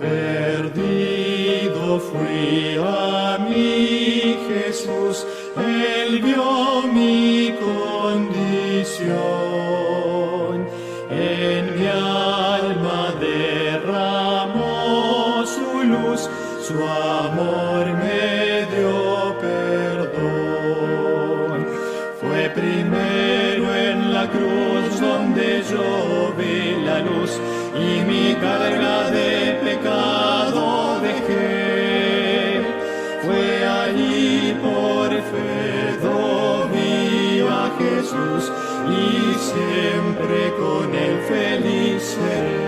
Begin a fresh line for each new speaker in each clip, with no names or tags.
Perdido fui a mi Jesús, Él vio mi condición. En mi alma derramó su luz, su amor me dio perdón. Fue primero en la cruz donde yo vi la luz y mi carga de pecado dejé. Fue allí por fe vi a Jesús y siempre con él feliz seré.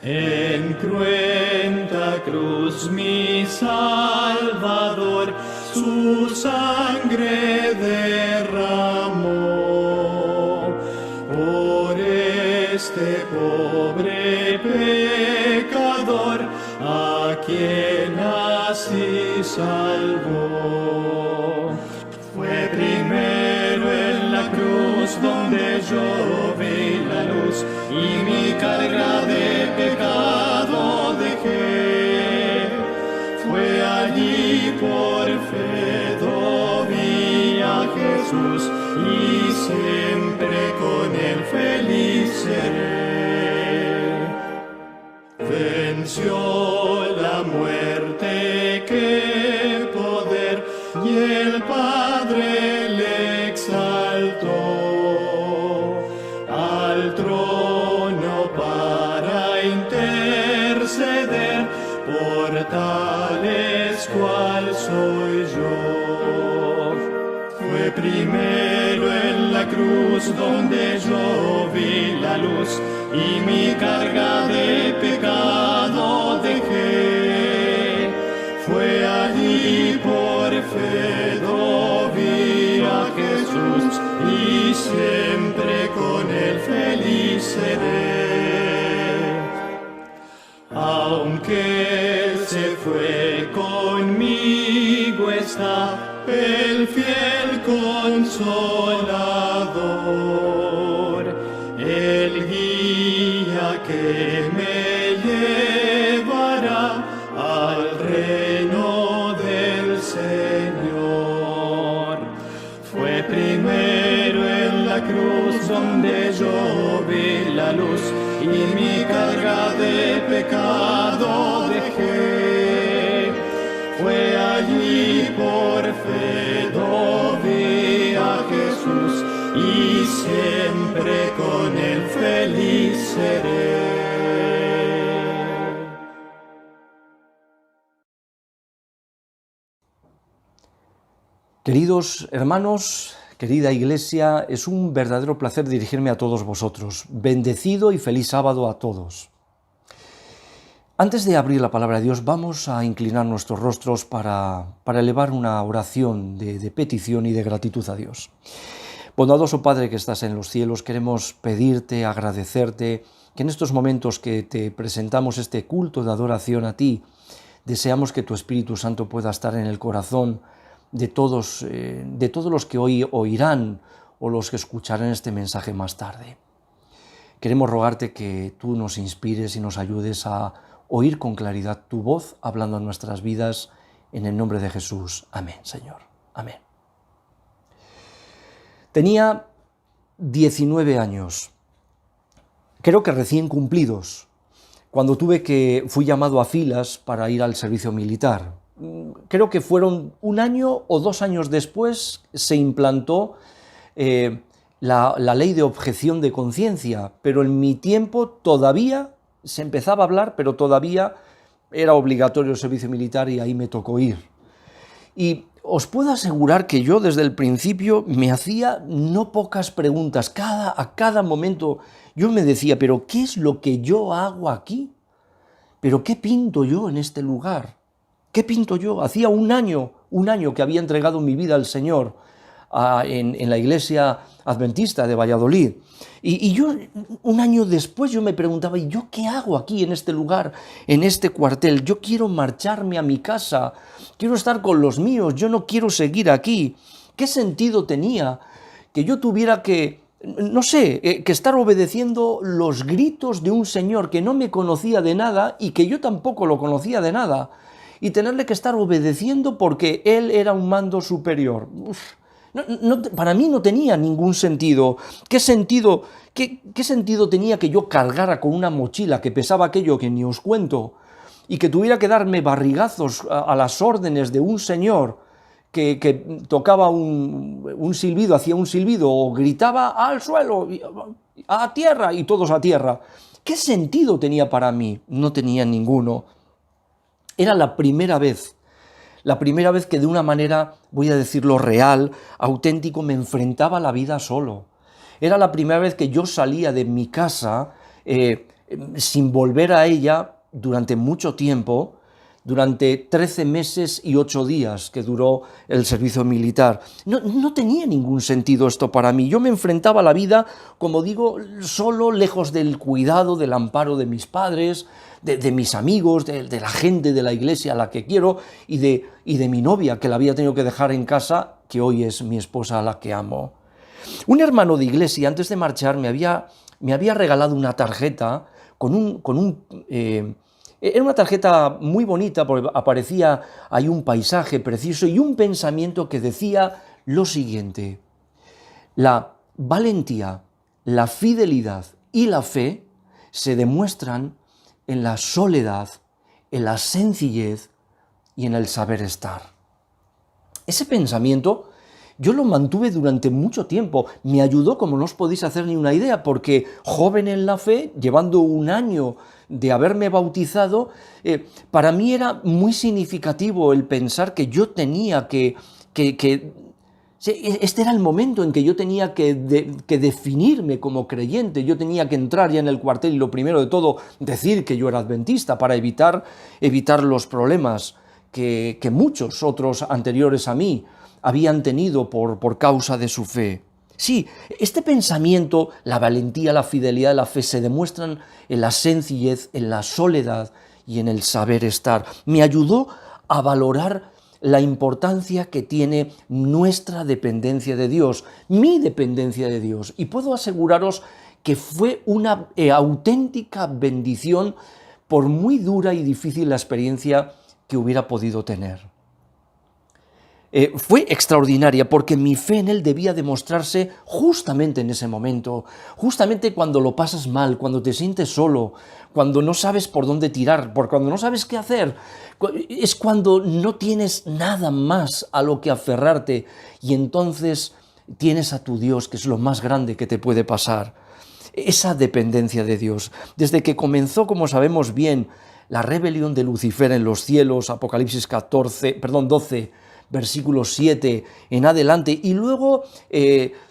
En cruenta cruz mi Salvador su sangre derramó. Por este pobre pecador a quien así salvó. Fue primero en la cruz donde yo vi la luz y mi carga de pecado dejé. Fue allí por fe vi a Jesús y siempre con él feliz seré. Venció la muerte, qué poder, y el Padre le exaltó al trono para interceder por tales cual soy yo. Fue primero en la cruz donde yo vi la luz y mi carga de pecado dejé. Fue allí por fe vi a Jesús y siempre con él feliz seré. Aunque él se fue, conmigo está el fiel consolador, el guía que me llevará al reino del Señor. Fue primero en la cruz donde yo vi la luz y mi carga de pecado dejé. Fue allí por fe vi a Jesús y siempre con él feliz seré.
Queridos hermanos, querida Iglesia, es un verdadero placer dirigirme a todos vosotros. Bendecido y feliz sábado a todos. Antes de abrir la palabra de Dios, vamos a inclinar nuestros rostros para elevar una oración de petición y de gratitud a Dios. Bondadoso Padre que estás en los cielos, queremos pedirte, agradecerte, que en estos momentos que te presentamos este culto de adoración a ti, deseamos que tu Espíritu Santo pueda estar en el corazón de todos los que hoy oirán o los que escucharán este mensaje más tarde. Queremos rogarte que tú nos inspires y nos ayudes a oír con claridad tu voz hablando en nuestras vidas, en el nombre de Jesús. Amén, Señor. Amén. Tenía 19 años, creo que recién cumplidos, cuando fui llamado a filas para ir al servicio militar. Creo que fueron 1 año o 2 años después se implantó la ley de objeción de conciencia, pero en mi tiempo todavía se empezaba a hablar, pero todavía era obligatorio el servicio militar y ahí me tocó ir. Y os puedo asegurar que yo desde el principio me hacía no pocas preguntas. A cada momento yo me decía, ¿pero qué es lo que yo hago aquí? ¿Pero qué pinto yo en este lugar? ¿Qué pinto yo? Hacía un año que había entregado mi vida al Señor en la iglesia adventista de Valladolid. Y yo, 1 año después, yo me preguntaba, ¿y yo qué hago aquí en este lugar, en este cuartel? Yo quiero marcharme a mi casa, quiero estar con los míos, yo no quiero seguir aquí. ¿Qué sentido tenía que yo tuviera que no sé, que estar obedeciendo los gritos de un señor que no me conocía de nada y que yo tampoco lo conocía de nada, y tenerle que estar obedeciendo porque él era un mando superior. Para mí no tenía ningún sentido. ¿Qué sentido, qué sentido tenía que yo cargara con una mochila que pesaba aquello que ni os cuento y que tuviera que darme barrigazos a las órdenes de un señor que tocaba un silbido, hacía un silbido o gritaba al suelo, a tierra y todos a tierra? ¿Qué sentido tenía para mí? No tenía ninguno. Era la primera vez que de una manera, voy a decirlo, real, auténtico, me enfrentaba a la vida solo. Era la primera vez que yo salía de mi casa sin volver a ella durante mucho tiempo, durante 13 meses y 8 días que duró el servicio militar. No tenía ningún sentido esto para mí. Yo me enfrentaba a la vida, como digo, solo, lejos del cuidado, del amparo de mis padres, de mis amigos, de la gente de la iglesia a la que quiero y de mi novia, que la había tenido que dejar en casa, que hoy es mi esposa a la que amo. Un hermano de iglesia, antes de marchar, me había regalado una tarjeta era una tarjeta muy bonita porque aparecía ahí un paisaje precioso y un pensamiento que decía lo siguiente: la valentía, la fidelidad y la fe se demuestran en la soledad, en la sencillez y en el saber estar. Ese pensamiento yo lo mantuve durante mucho tiempo. Me ayudó, como no os podéis hacer ni una idea, porque joven en la fe, llevando un año de haberme bautizado, para mí era muy significativo el pensar que yo tenía que este era el momento en que yo tenía que definirme como creyente. Yo tenía que entrar ya en el cuartel y lo primero de todo decir que yo era adventista para evitar los problemas que muchos otros anteriores a mí habían tenido por causa de su fe. Sí, este pensamiento, la valentía, la fidelidad, la fe se demuestran en la sencillez, en la soledad y en el saber estar. Me ayudó a valorar la importancia que tiene nuestra dependencia de Dios, mi dependencia de Dios. Y puedo aseguraros que fue una auténtica bendición, por muy dura y difícil la experiencia que hubiera podido tener. Fue extraordinaria porque mi fe en Él debía demostrarse justamente en ese momento, justamente cuando lo pasas mal, cuando te sientes solo, cuando no sabes por dónde tirar, cuando no sabes qué hacer. Es cuando no tienes nada más a lo que aferrarte y entonces tienes a tu Dios, que es lo más grande que te puede pasar. Esa dependencia de Dios. Desde que comenzó, como sabemos bien, la rebelión de Lucifer en los cielos, Apocalipsis 12, versículo 7 en adelante, y luego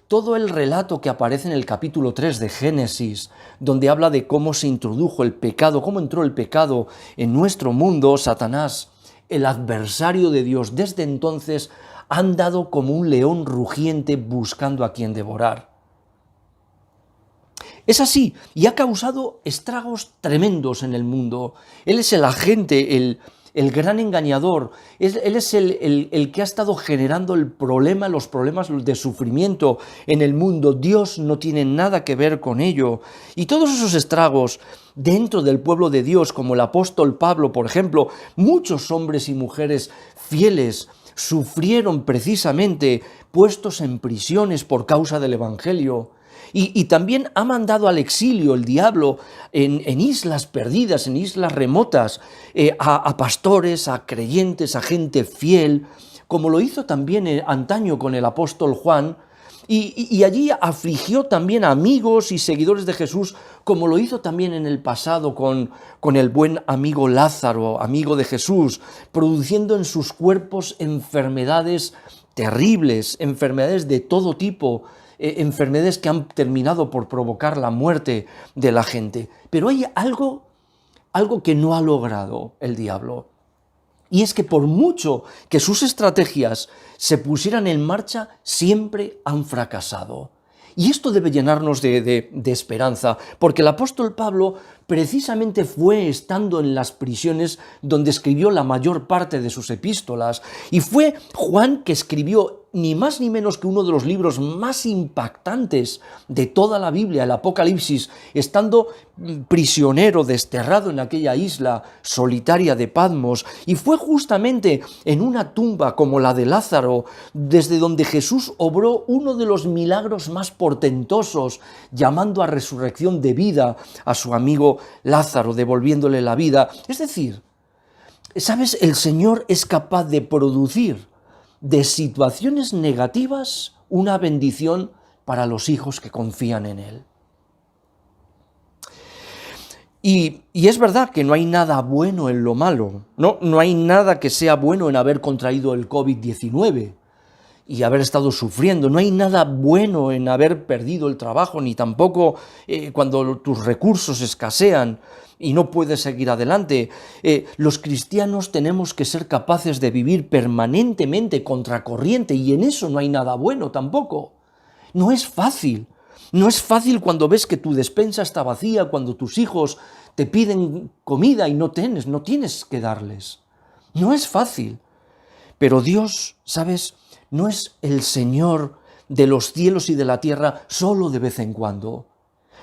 todo el relato que aparece en el capítulo 3 de Génesis, donde habla de cómo se introdujo el pecado, cómo entró el pecado en nuestro mundo. Satanás, el adversario de Dios, desde entonces ha andado como un león rugiente buscando a quien devorar. Es así, y ha causado estragos tremendos en el mundo. Él es el agente, el gran engañador. Él es el que ha estado generando los problemas de sufrimiento en el mundo. Dios no tiene nada que ver con ello. Y todos esos estragos dentro del pueblo de Dios, como el apóstol Pablo, por ejemplo, muchos hombres y mujeres fieles sufrieron precisamente puestos en prisiones por causa del Evangelio. Y también ha mandado al exilio el diablo en islas perdidas, en islas remotas, a pastores, a creyentes, a gente fiel, como lo hizo también antaño con el apóstol Juan, y allí afligió también a amigos y seguidores de Jesús, como lo hizo también en el pasado con el buen amigo Lázaro, amigo de Jesús, produciendo en sus cuerpos enfermedades terribles, enfermedades de todo tipo, enfermedades que han terminado por provocar la muerte de la gente. Pero hay algo que no ha logrado el diablo, y es que por mucho que sus estrategias se pusieran en marcha, siempre han fracasado. Y esto debe llenarnos de esperanza, porque el apóstol Pablo precisamente fue estando en las prisiones donde escribió la mayor parte de sus epístolas, y fue Juan que escribió ni más ni menos que uno de los libros más impactantes de toda la Biblia, el Apocalipsis, estando prisionero, desterrado en aquella isla solitaria de Patmos, y fue justamente en una tumba como la de Lázaro, desde donde Jesús obró uno de los milagros más portentosos, llamando a resurrección de vida a su amigo Lázaro, devolviéndole la vida. Es decir, ¿sabes? El Señor es capaz de producir de situaciones negativas una bendición para los hijos que confían en Él. Y es verdad que no hay nada bueno en lo malo, no hay nada que sea bueno en haber contraído el COVID-19 y haber estado sufriendo, no hay nada bueno en haber perdido el trabajo, ni tampoco cuando tus recursos escasean y no puedes seguir adelante. Los cristianos tenemos que ser capaces de vivir permanentemente contracorriente, y en eso no hay nada bueno tampoco. No es fácil. No es fácil cuando ves que tu despensa está vacía, cuando tus hijos te piden comida y no tienes que darles. No es fácil. Pero Dios, ¿sabes?, no es el Señor de los cielos y de la tierra solo de vez en cuando.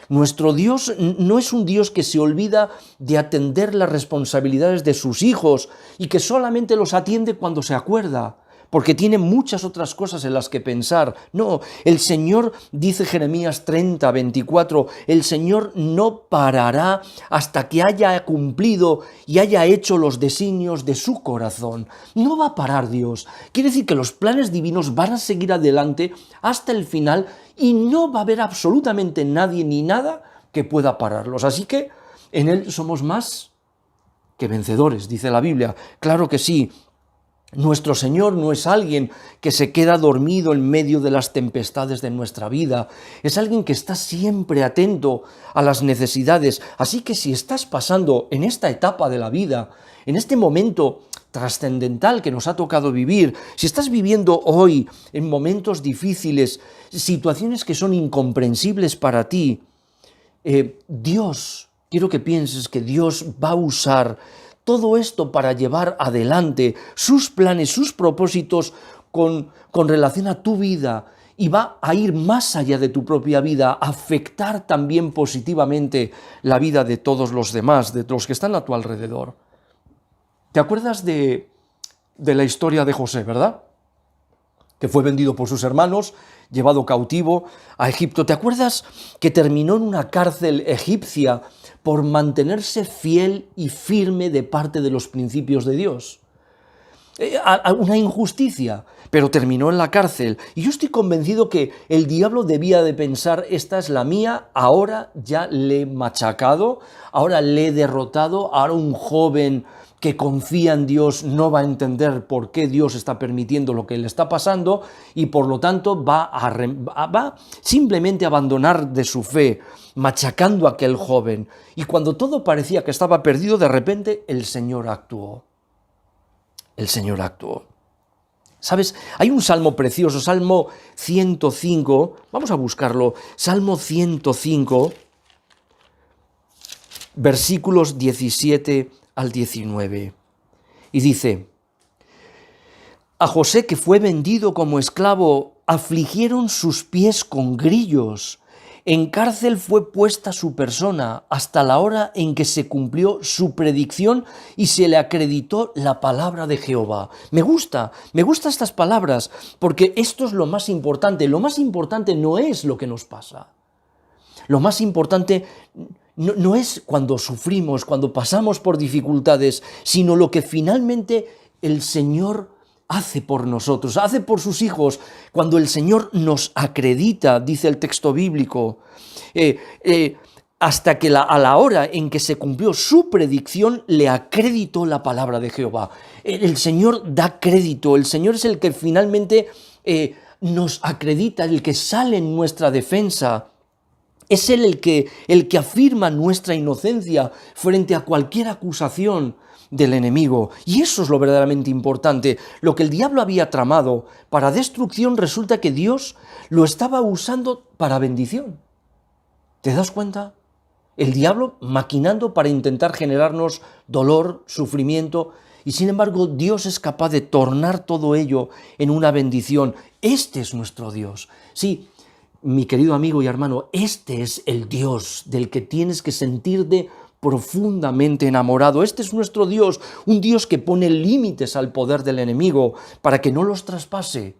Nuestro Dios no es un Dios que se olvida de atender las responsabilidades de sus hijos y que solamente los atiende cuando se acuerda, porque tiene muchas otras cosas en las que pensar. No, el Señor, dice Jeremías 30, 24, el Señor no parará hasta que haya cumplido y haya hecho los designios de su corazón. No va a parar Dios. Quiere decir que los planes divinos van a seguir adelante hasta el final y no va a haber absolutamente nadie ni nada que pueda pararlos. Así que en Él somos más que vencedores, dice la Biblia. Claro que sí. Nuestro Señor no es alguien que se queda dormido en medio de las tempestades de nuestra vida, es alguien que está siempre atento a las necesidades. Así que si estás pasando en esta etapa de la vida, en este momento trascendental que nos ha tocado vivir, si estás viviendo hoy en momentos difíciles, situaciones que son incomprensibles para ti, quiero que pienses que Dios va a usar todo esto para llevar adelante sus planes, sus propósitos con relación a tu vida, y va a ir más allá de tu propia vida, a afectar también positivamente la vida de todos los demás, de los que están a tu alrededor. ¿Te acuerdas de la historia de José, verdad? Que fue vendido por sus hermanos, llevado cautivo a Egipto. ¿Te acuerdas que terminó en una cárcel egipcia por mantenerse fiel y firme de parte de los principios de Dios? Una injusticia, pero terminó en la cárcel. Y yo estoy convencido que el diablo debía de pensar: esta es la mía, ahora ya le he machacado, ahora le he derrotado, ahora un joven que confía en Dios no va a entender por qué Dios está permitiendo lo que le está pasando, y por lo tanto va simplemente a abandonar de su fe, machacando a aquel joven. Y cuando todo parecía que estaba perdido, de repente el Señor actuó. El Señor actuó. ¿Sabes? Hay un salmo precioso, Salmo 105, vamos a buscarlo, Salmo 105, versículos 17 al 19. Y dice: a José, que fue vendido como esclavo, afligieron sus pies con grillos. En cárcel fue puesta su persona hasta la hora en que se cumplió su predicción y se le acreditó la palabra de Jehová. Me gusta estas palabras, porque esto es lo más importante. Lo más importante no es lo que nos pasa. Lo más importante no es cuando sufrimos, cuando pasamos por dificultades, sino lo que finalmente el Señor hace por nosotros, hace por sus hijos, cuando el Señor nos acredita, dice el texto bíblico, hasta que a la hora en que se cumplió su predicción, le acreditó la palabra de Jehová. El Señor da crédito, el Señor es el que finalmente nos acredita, el que sale en nuestra defensa. Es Él el que afirma nuestra inocencia frente a cualquier acusación del enemigo. Y eso es lo verdaderamente importante. Lo que el diablo había tramado para destrucción, resulta que Dios lo estaba usando para bendición. ¿Te das cuenta? El diablo maquinando para intentar generarnos dolor, sufrimiento, Y sin embargo, Dios es capaz de tornar todo ello en una bendición. Este es nuestro Dios. Sí, mi querido amigo y hermano, este es el Dios del que tienes que sentirte profundamente enamorado. Este es nuestro Dios, un Dios que pone límites al poder del enemigo para que no los traspase,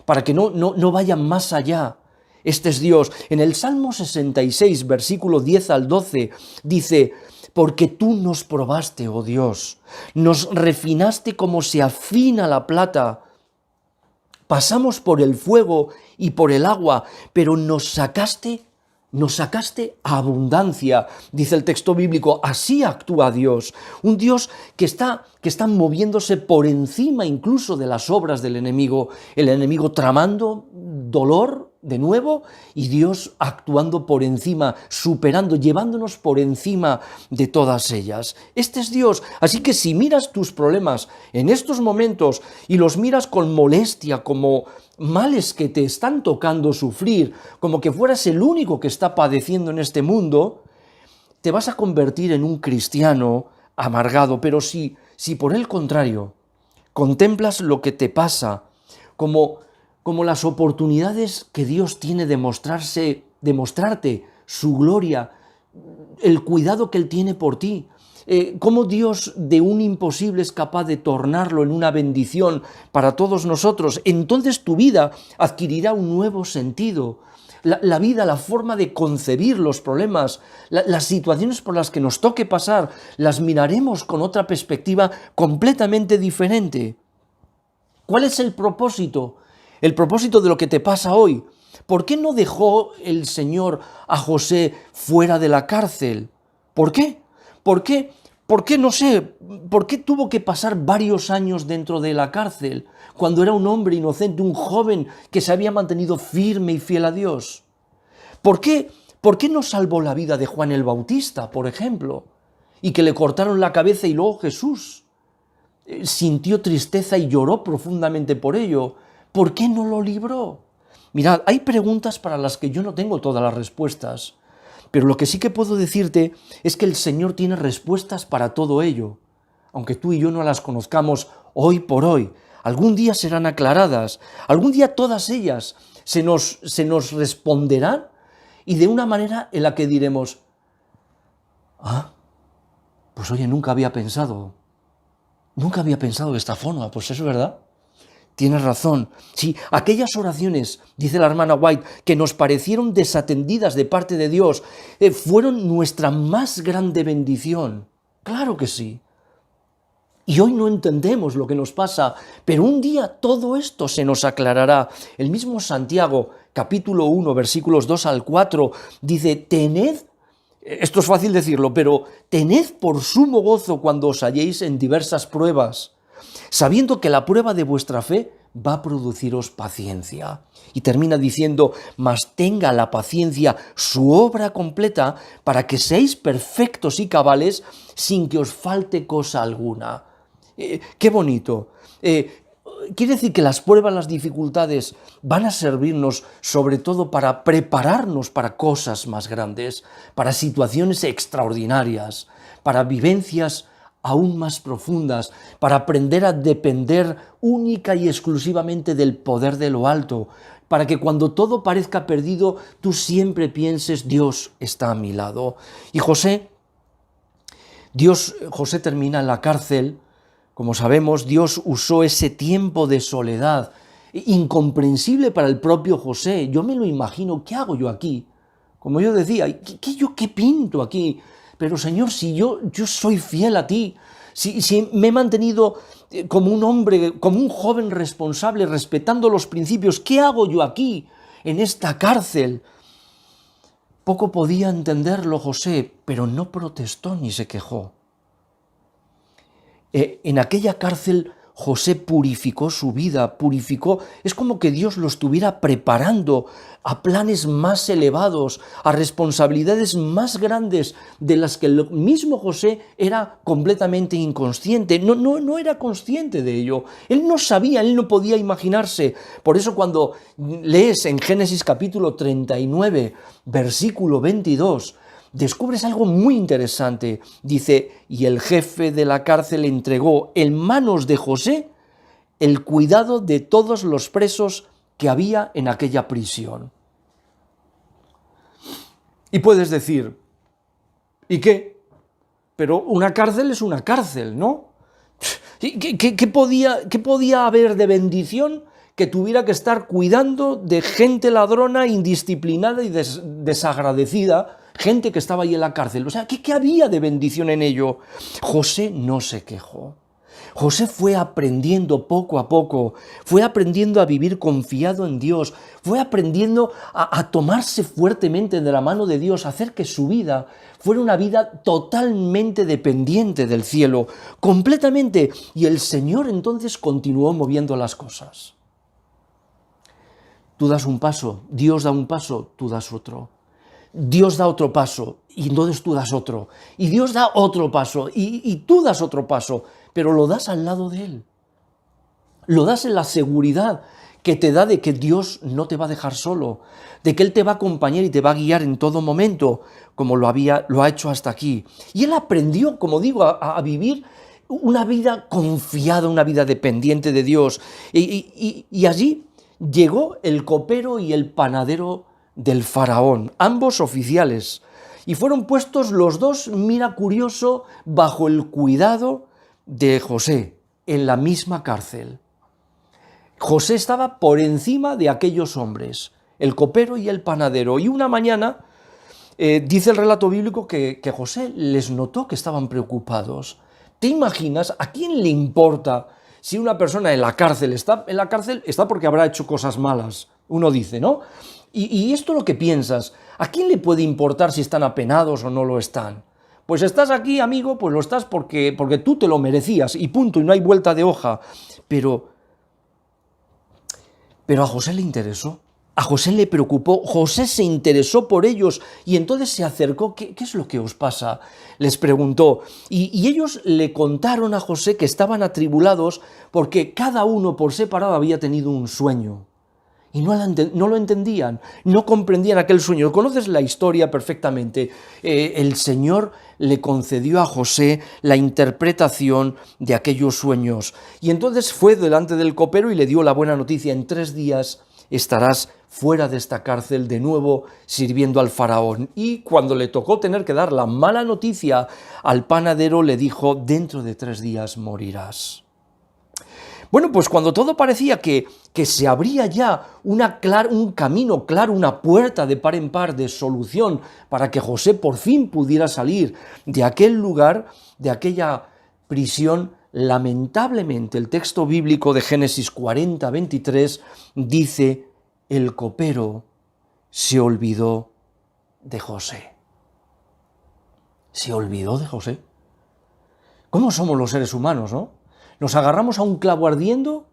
para que no vayan más allá. Este es Dios. En el Salmo 66, versículo 10 al 12, dice: porque tú nos probaste, oh Dios, nos refinaste como se afina la plata. Pasamos por el fuego y por el agua, pero nos sacaste a abundancia, dice el texto bíblico. Así actúa Dios, un Dios que está moviéndose por encima incluso de las obras del enemigo, el enemigo tramando dolor de nuevo y Dios actuando por encima, superando, llevándonos por encima de todas ellas. Este es Dios. Así que si miras tus problemas en estos momentos y los miras con molestia, como males que te están tocando sufrir, como que fueras el único que está padeciendo en este mundo, te vas a convertir en un cristiano amargado. Pero si por el contrario contemplas lo que te pasa como las oportunidades que Dios tiene de mostrarte su gloria, el cuidado que Él tiene por ti, cómo Dios de un imposible es capaz de tornarlo en una bendición para todos nosotros, entonces tu vida adquirirá un nuevo sentido. La vida, la forma de concebir los problemas, las situaciones por las que nos toque pasar, las miraremos con otra perspectiva completamente diferente. ¿Cuál es el propósito? El propósito de lo que te pasa hoy. ¿Por qué no dejó el Señor a José fuera de la cárcel? ¿Por qué? ¿Por qué? ¿Por qué? No sé. ¿Por qué tuvo que pasar varios años dentro de la cárcel cuando era un hombre inocente, un joven que se había mantenido firme y fiel a Dios? ¿Por qué? ¿Por qué no salvó la vida de Juan el Bautista, por ejemplo? Y que le cortaron la cabeza y luego Jesús sintió tristeza y lloró profundamente por ello. ¿Por qué no lo libró? Mirad, hay preguntas para las que yo no tengo todas las respuestas, pero lo que sí que puedo decirte es que el Señor tiene respuestas para todo ello, aunque tú y yo no las conozcamos hoy por hoy. Algún día serán aclaradas, algún día todas ellas se nos responderán y de una manera en la que diremos: pues oye, nunca había pensado de esta forma. Pues eso es verdad. Tienes razón. Sí, aquellas oraciones, dice la hermana White, que nos parecieron desatendidas de parte de Dios, fueron nuestra más grande bendición. Claro que sí. Y hoy no entendemos lo que nos pasa, pero un día todo esto se nos aclarará. El mismo Santiago, capítulo 1, versículos 2 al 4, dice: tened, esto es fácil decirlo, pero tened por sumo gozo cuando os halléis en diversas pruebas, sabiendo que la prueba de vuestra fe va a produciros paciencia. Y termina diciendo: mas tenga la paciencia su obra completa, para que seáis perfectos y cabales, sin que os falte cosa alguna. ¡Qué bonito! Quiere decir que las pruebas, las dificultades van a servirnos sobre todo para prepararnos para cosas más grandes, para situaciones extraordinarias, para vivencias aún más profundas, para aprender a depender única y exclusivamente del poder de lo alto, para que cuando todo parezca perdido, tú siempre pienses: Dios está a mi lado. Y José termina en la cárcel. Como sabemos, Dios usó ese tiempo de soledad, incomprensible para el propio José. Yo me lo imagino: ¿qué hago yo aquí? Como yo decía, ¿qué pinto aquí? Pero Señor, si yo soy fiel a ti, si me he mantenido como un hombre, como un joven responsable, respetando los principios, ¿qué hago yo aquí, en esta cárcel? Poco podía entenderlo José, pero no protestó ni se quejó. En aquella cárcel José purificó su vida, es como que Dios lo estuviera preparando a planes más elevados, a responsabilidades más grandes de las que el mismo José era completamente inconsciente, no era consciente de ello, él no sabía, él no podía imaginarse. Por eso cuando lees en Génesis capítulo 39, versículo 22, descubres algo muy interesante. Dice, y el jefe de la cárcel entregó en manos de José el cuidado de todos los presos que había en aquella prisión. Y puedes decir, ¿y qué? Pero una cárcel es una cárcel, ¿no? ¿Qué podía haber de bendición que tuviera que estar cuidando de gente ladrona, indisciplinada y desagradecida, gente que estaba ahí en la cárcel? O sea, ¿qué había de bendición en ello? José no se quejó. José fue aprendiendo poco a poco, fue aprendiendo a vivir confiado en Dios, fue aprendiendo a tomarse fuertemente de la mano de Dios, a hacer que su vida fuera una vida totalmente dependiente del cielo, completamente. Y el Señor entonces continuó moviendo las cosas. Tú das un paso, Dios da un paso, tú das otro. Dios da otro paso y entonces tú das otro. Y Dios da otro paso y tú das otro paso, pero lo das al lado de Él. Lo das en la seguridad que te da de que Dios no te va a dejar solo, de que Él te va a acompañar y te va a guiar en todo momento, como lo ha hecho hasta aquí. Y Él aprendió, como digo, a vivir una vida confiada, una vida dependiente de Dios. Y allí llegó el copero y el panadero del faraón, ambos oficiales, y fueron puestos los dos, mira curioso, bajo el cuidado de José, en la misma cárcel. José estaba por encima de aquellos hombres, el copero y el panadero, y una mañana dice el relato bíblico que José les notó que estaban preocupados. ¿Te imaginas? ¿A quién le importa si una persona en la cárcel está porque habrá hecho cosas malas? Uno dice, ¿no? Y esto es lo que piensas. ¿A quién le puede importar si están apenados o no lo están? Pues estás aquí, amigo, pues lo estás porque tú te lo merecías y punto, y no hay vuelta de hoja. Pero a José le interesó, a José le preocupó, José se interesó por ellos y entonces se acercó. ¿Qué es lo que os pasa?, les preguntó. Y ellos le contaron a José que estaban atribulados porque cada uno por separado había tenido un sueño. Y no lo entendían, no comprendían aquel sueño. Conoces la historia perfectamente. El Señor le concedió a José la interpretación de aquellos sueños. Y entonces fue delante del copero y le dio la buena noticia: en 3 días estarás fuera de esta cárcel de nuevo sirviendo al faraón. Y cuando le tocó tener que dar la mala noticia al panadero, le dijo: dentro de 3 días morirás. Bueno, pues cuando todo parecía que se abría ya un camino claro, una puerta de par en par de solución para que José por fin pudiera salir de aquel lugar, de aquella prisión, lamentablemente el texto bíblico de Génesis 40, 23 dice: el copero se olvidó de José. Se olvidó de José. ¿Cómo somos los seres humanos, no? Nos agarramos a un clavo ardiendo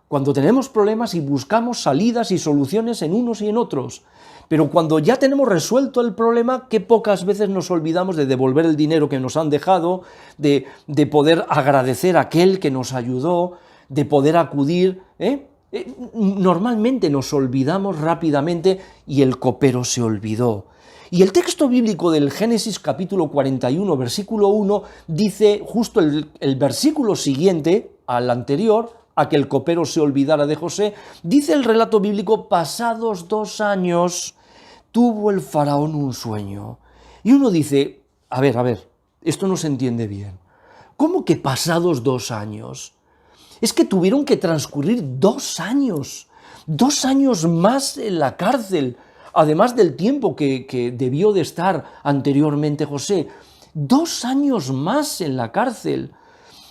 cuando tenemos problemas y buscamos salidas y soluciones en unos y en otros. Pero cuando ya tenemos resuelto el problema, qué pocas veces nos olvidamos de devolver el dinero que nos han dejado, de poder agradecer a aquel que nos ayudó, de poder acudir. Normalmente nos olvidamos rápidamente y el copero se olvidó. Y el texto bíblico del Génesis capítulo 41, versículo 1, dice justo el versículo siguiente al anterior, a que el copero se olvidara de José, dice el relato bíblico: pasados 2 años tuvo el faraón un sueño. Y uno dice, a ver, esto no se entiende bien. ¿Cómo que pasados 2 años? Es que tuvieron que transcurrir 2 años, 2 años más en la cárcel, además del tiempo que debió de estar anteriormente José. 2 años más en la cárcel.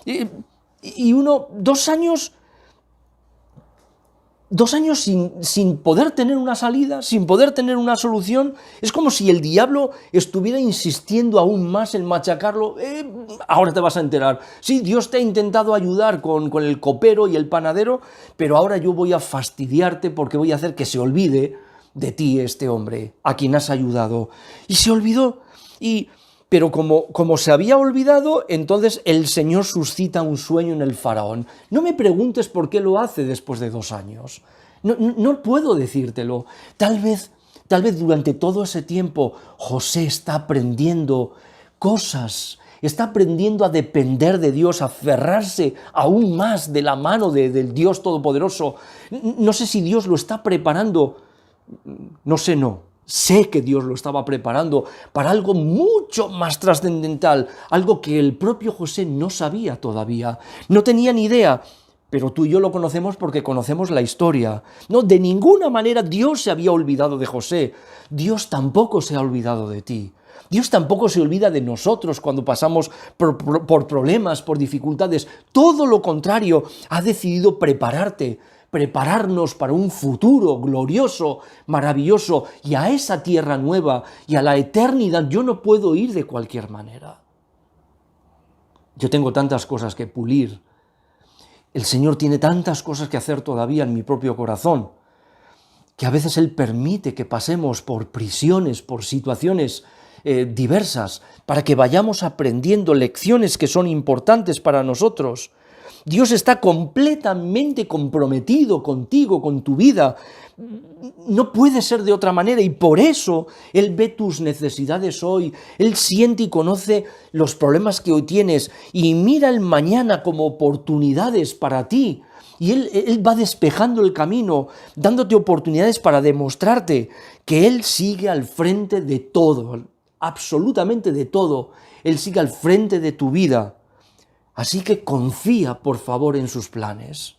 Y 2 años... 2 años sin poder tener una salida, sin poder tener una solución. Es como si el diablo estuviera insistiendo aún más en machacarlo. Ahora te vas a enterar. Sí, Dios te ha intentado ayudar con el copero y el panadero, pero ahora yo voy a fastidiarte porque voy a hacer que se olvide de ti este hombre a quien has ayudado. Y se olvidó. Pero como se había olvidado, entonces el Señor suscita un sueño en el faraón. No me preguntes por qué lo hace después de 2 años. No puedo decírtelo. Tal vez Tal vez durante todo ese tiempo José está aprendiendo cosas, está aprendiendo a depender de Dios, a aferrarse aún más de la mano del Dios Todopoderoso. No sé si Dios lo está preparando, sé que Dios lo estaba preparando para algo mucho más trascendental, algo que el propio José no sabía todavía, no tenía ni idea. Pero tú y yo lo conocemos porque conocemos la historia. No, de ninguna manera Dios se había olvidado de José. Dios tampoco se ha olvidado de ti. Dios tampoco se olvida de nosotros cuando pasamos por problemas, por dificultades. Todo lo contrario, ha decidido prepararnos para un futuro glorioso, maravilloso, y a esa tierra nueva y a la eternidad yo no puedo ir de cualquier manera. Yo tengo tantas cosas que pulir. El Señor tiene tantas cosas que hacer todavía en mi propio corazón, que a veces Él permite que pasemos por prisiones, por situaciones diversas, para que vayamos aprendiendo lecciones que son importantes para nosotros. Dios está completamente comprometido contigo, con tu vida. No puede ser de otra manera y por eso Él ve tus necesidades hoy, Él siente y conoce los problemas que hoy tienes y mira el mañana como oportunidades para ti. Y Él va despejando el camino, dándote oportunidades para demostrarte que Él sigue al frente de todo, absolutamente de todo. Él sigue al frente de tu vida. Así que confía, por favor, en sus planes.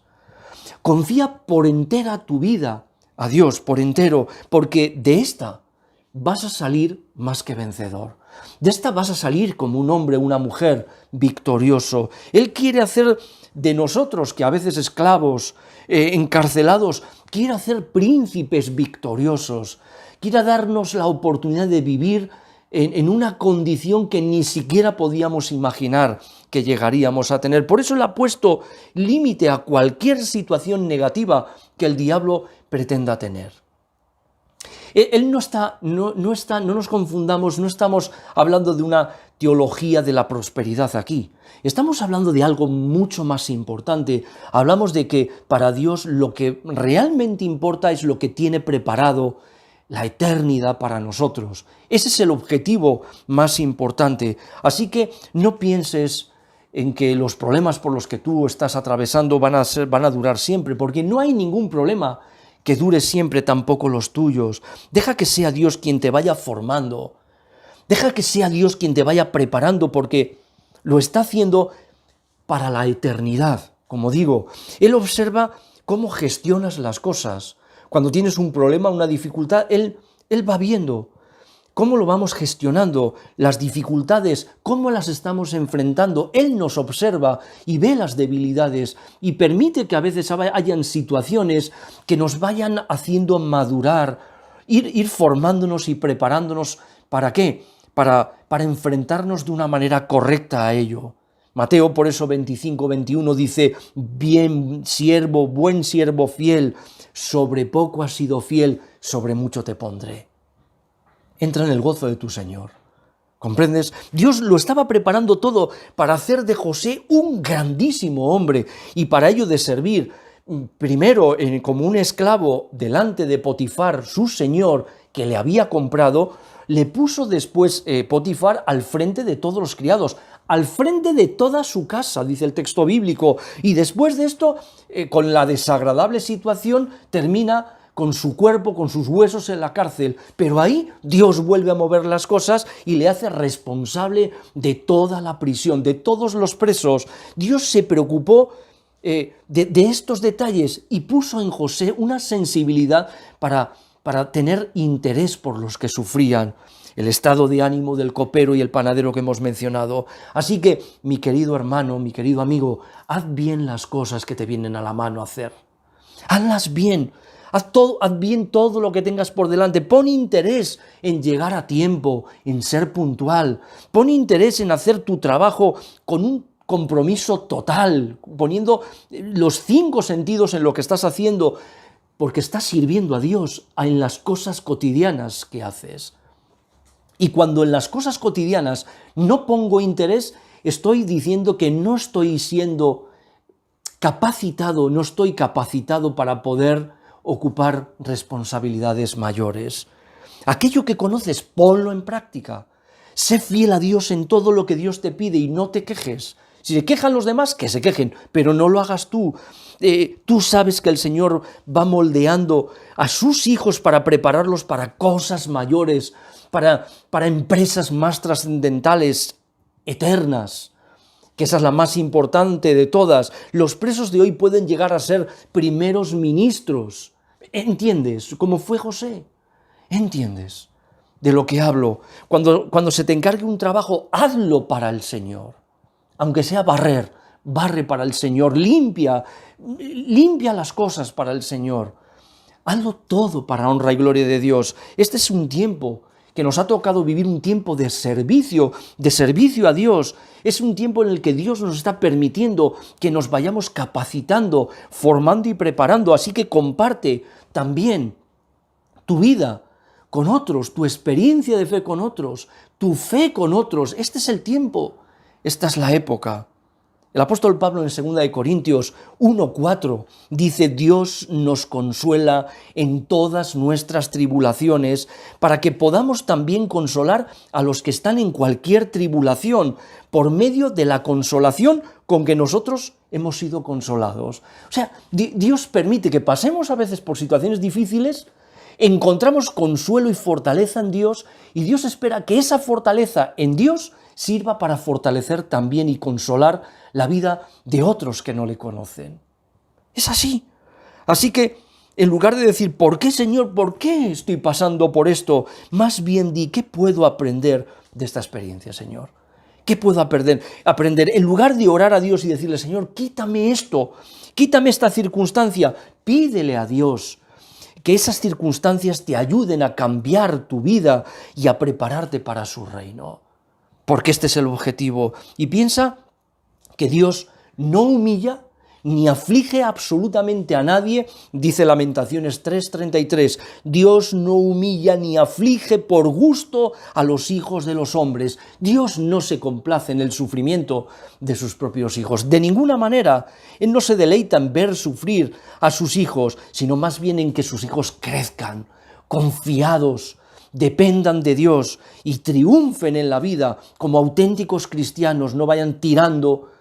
Confía por entera tu vida a Dios, por entero, porque de esta vas a salir más que vencedor. De esta vas a salir como un hombre, una mujer victorioso. Él quiere hacer de nosotros, que a veces esclavos, encarcelados, quiere hacer príncipes victoriosos. Quiere darnos la oportunidad de vivir en una condición que ni siquiera podíamos imaginar que llegaríamos a tener. Por eso Él ha puesto límite a cualquier situación negativa que el diablo pretenda tener. Él no nos confundamos, no estamos hablando de una teología de la prosperidad aquí. Estamos hablando de algo mucho más importante. Hablamos de que para Dios lo que realmente importa es lo que tiene preparado la eternidad para nosotros. Ese es el objetivo más importante. Así que no pienses en que los problemas por los que tú estás atravesando van a durar siempre, porque no hay ningún problema que dure siempre, tampoco los tuyos. Deja que sea Dios quien te vaya formando. Deja que sea Dios quien te vaya preparando, porque lo está haciendo para la eternidad. Como digo, Él observa cómo gestionas las cosas. Cuando tienes un problema, una dificultad, Él va viendo cómo lo vamos gestionando, las dificultades, cómo las estamos enfrentando. Él nos observa y ve las debilidades y permite que a veces hayan situaciones que nos vayan haciendo madurar, ir formándonos y preparándonos. ¿Para qué? Para enfrentarnos de una manera correcta a ello. Mateo, por eso 25-21 dice: buen siervo fiel, sobre poco has sido fiel, sobre mucho te pondré. Entra en el gozo de tu Señor. ¿Comprendes? Dios lo estaba preparando todo para hacer de José un grandísimo hombre y para ello de servir primero como un esclavo delante de Potifar, su señor, que le había comprado. Le puso después Potifar al frente de todos los criados, al frente de toda su casa, dice el texto bíblico. Y después de esto, con la desagradable situación, termina con su cuerpo, con sus huesos en la cárcel. Pero ahí Dios vuelve a mover las cosas y le hace responsable de toda la prisión, de todos los presos. Dios se preocupó de estos detalles y puso en José una sensibilidad para tener interés por los que sufrían. El estado de ánimo del copero y el panadero que hemos mencionado. Así que, mi querido hermano, mi querido amigo, haz bien las cosas que te vienen a la mano a hacer. Hazlas bien. Haz bien todo lo que tengas por delante. Pon interés en llegar a tiempo, en ser puntual. Pon interés en hacer tu trabajo con un compromiso total, poniendo los 5 sentidos en lo que estás haciendo, porque estás sirviendo a Dios en las cosas cotidianas que haces. Y cuando en las cosas cotidianas no pongo interés, estoy diciendo que no estoy siendo capacitado, no estoy capacitado para poder ocupar responsabilidades mayores. Aquello que conoces, ponlo en práctica. Sé fiel a Dios en todo lo que Dios te pide y no te quejes. Si se quejan los demás, que se quejen, pero no lo hagas tú. Tú sabes que el Señor va moldeando a sus hijos para prepararlos para cosas mayores, para empresas más trascendentales, eternas, que esa es la más importante de todas. Los presos de hoy pueden llegar a ser primeros ministros. ¿Entiendes? Como fue José. ¿Entiendes de lo que hablo? Cuando se te encargue un trabajo, hazlo para el Señor. Aunque sea barrer, barre para el Señor. Limpia las cosas para el Señor. Hazlo todo para honra y gloria de Dios. Este es un tiempo que nos ha tocado vivir, un tiempo de servicio a Dios. Es un tiempo en el que Dios nos está permitiendo que nos vayamos capacitando, formando y preparando. Así que comparte también tu vida con otros, tu experiencia de fe con otros, tu fe con otros. Este es el tiempo, esta es la época. El apóstol Pablo en 2 Corintios 1:4 dice: Dios nos consuela en todas nuestras tribulaciones para que podamos también consolar a los que están en cualquier tribulación por medio de la consolación con que nosotros hemos sido consolados. O sea, Dios permite que pasemos a veces por situaciones difíciles, encontramos consuelo y fortaleza en Dios, y Dios espera que esa fortaleza en Dios sirva para fortalecer también y consolar la vida de otros que no le conocen. Es así. Así que, en lugar de decir, ¿por qué, Señor? ¿Por qué estoy pasando por esto? Más bien di, ¿qué puedo aprender de esta experiencia, Señor? ¿Qué puedo aprender? En lugar de orar a Dios y decirle, Señor, quítame esto, quítame esta circunstancia, pídele a Dios que esas circunstancias te ayuden a cambiar tu vida y a prepararte para su reino. Porque este es el objetivo. Y piensa que Dios no humilla ni aflige absolutamente a nadie, dice Lamentaciones 3:33. Dios no humilla ni aflige por gusto a los hijos de los hombres. Dios no se complace en el sufrimiento de sus propios hijos. De ninguna manera. Él no se deleita en ver sufrir a sus hijos, sino más bien en que sus hijos crezcan, confiados, dependan de Dios y triunfen en la vida como auténticos cristianos, no vayan tirando,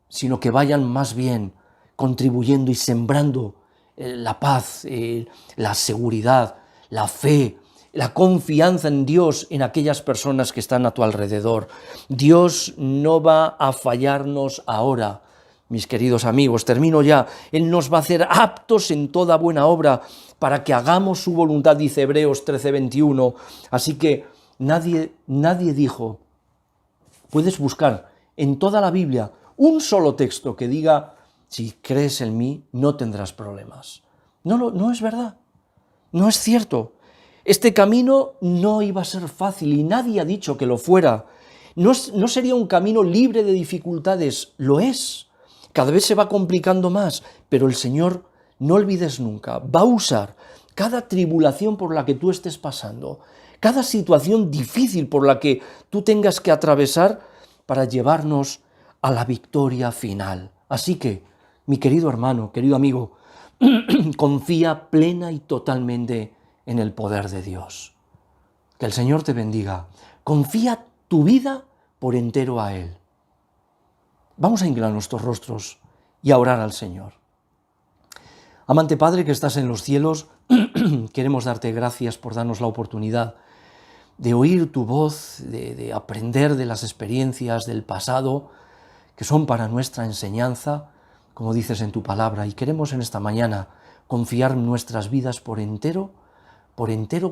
sino que vayan más bien contribuyendo y sembrando la paz, la seguridad, la fe, la confianza en Dios en aquellas personas que están a tu alrededor. Dios no va a fallarnos ahora, mis queridos amigos. Termino ya. Él nos va a hacer aptos en toda buena obra para que hagamos su voluntad, dice Hebreos 13:21. Así que nadie dijo, puedes buscar en toda la Biblia un solo texto que diga, si crees en mí, no tendrás problemas. No es verdad, no es cierto. Este camino no iba a ser fácil y nadie ha dicho que lo fuera. No sería un camino libre de dificultades, lo es. Cada vez se va complicando más, pero el Señor, no olvides nunca, va a usar cada tribulación por la que tú estés pasando, cada situación difícil por la que tú tengas que atravesar para llevarnos a la victoria final. Así que, mi querido hermano, querido amigo, confía plena y totalmente en el poder de Dios. Que el Señor te bendiga. Confía tu vida por entero a Él. Vamos a inclinar nuestros rostros y a orar al Señor. Amante Padre que estás en los cielos, queremos darte gracias por darnos la oportunidad de oír tu voz, de aprender de las experiencias del pasado, que son para nuestra enseñanza, como dices en tu palabra, y queremos en esta mañana confiar nuestras vidas por entero,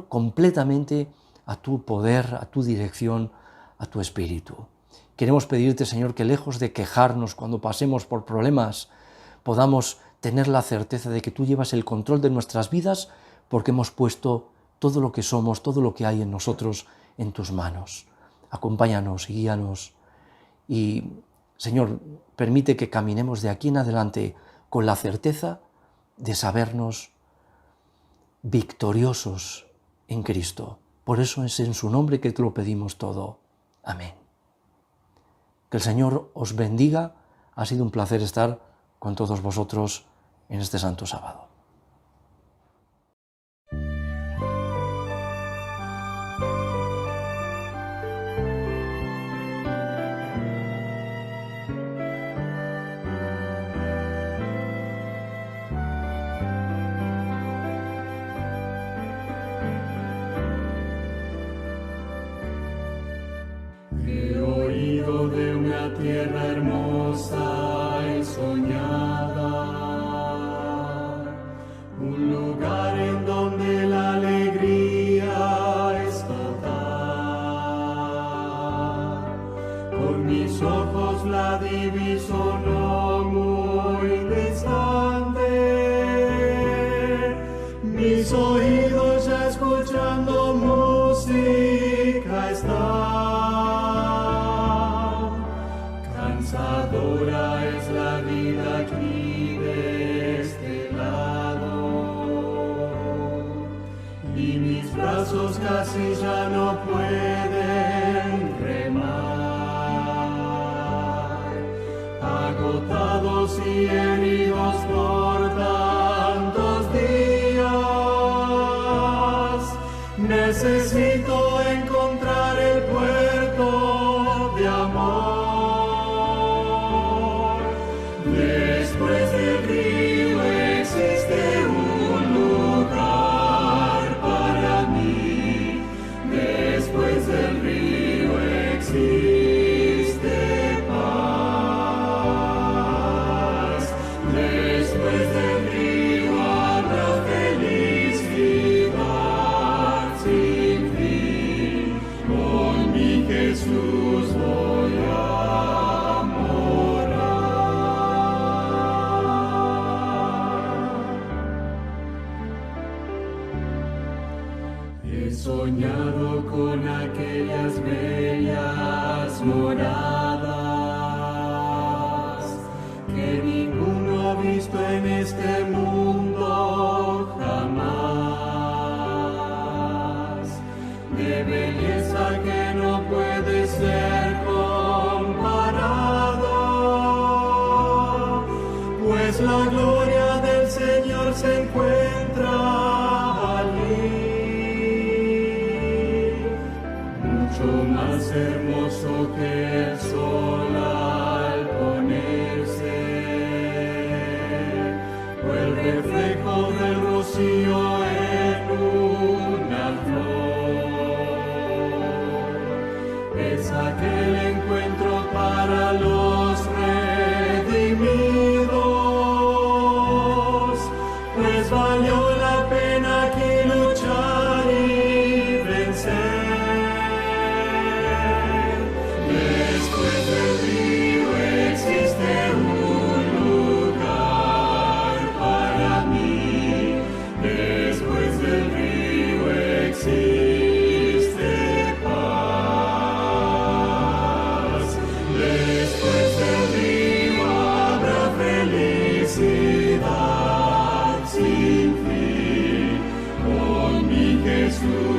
completamente a tu poder, a tu dirección, a tu espíritu. Queremos pedirte, Señor, que lejos de quejarnos cuando pasemos por problemas, podamos tener la certeza de que tú llevas el control de nuestras vidas porque hemos puesto todo lo que somos, todo lo que hay en nosotros en tus manos. Acompáñanos, guíanos y, Señor, permite que caminemos de aquí en adelante con la certeza de sabernos victoriosos en Cristo. Por eso es en su nombre que te lo pedimos todo. Amén. Que el Señor os bendiga. Ha sido un placer estar con todos vosotros en este santo sábado.
tierra hermosa y soñada, un lugar en donde la alegría es total. Con mis ojos la diviso no muy distante, mis oídos ya escuchando música están. Cansadora es la vida aquí de este lado, y mis brazos casi ya no pueden remar, agotados y heridos por tantos días. Necesito encontrar el puerto de amor. Después del río existe un lugar para mí. Después del río existe paz. Después del río habrá felicidad sin fin. Con mi Jesús voy a morar. He soñado con aquellas bellas moradas que ninguno ha visto en este mundo jamás, de belleza que no puede ser comparada, pues la gloria del Señor se encuentra allí. Mucho más hermoso que el sol al ponerse, o el reflejo del rocío en una flor. Es aquel encuentro para los redimidos, pues valió la pena aquí luchar y vencer. Después del río existe un lugar para mí. Después del río existe paz. Después del río habrá felicidad sin fin. Con mi Jesús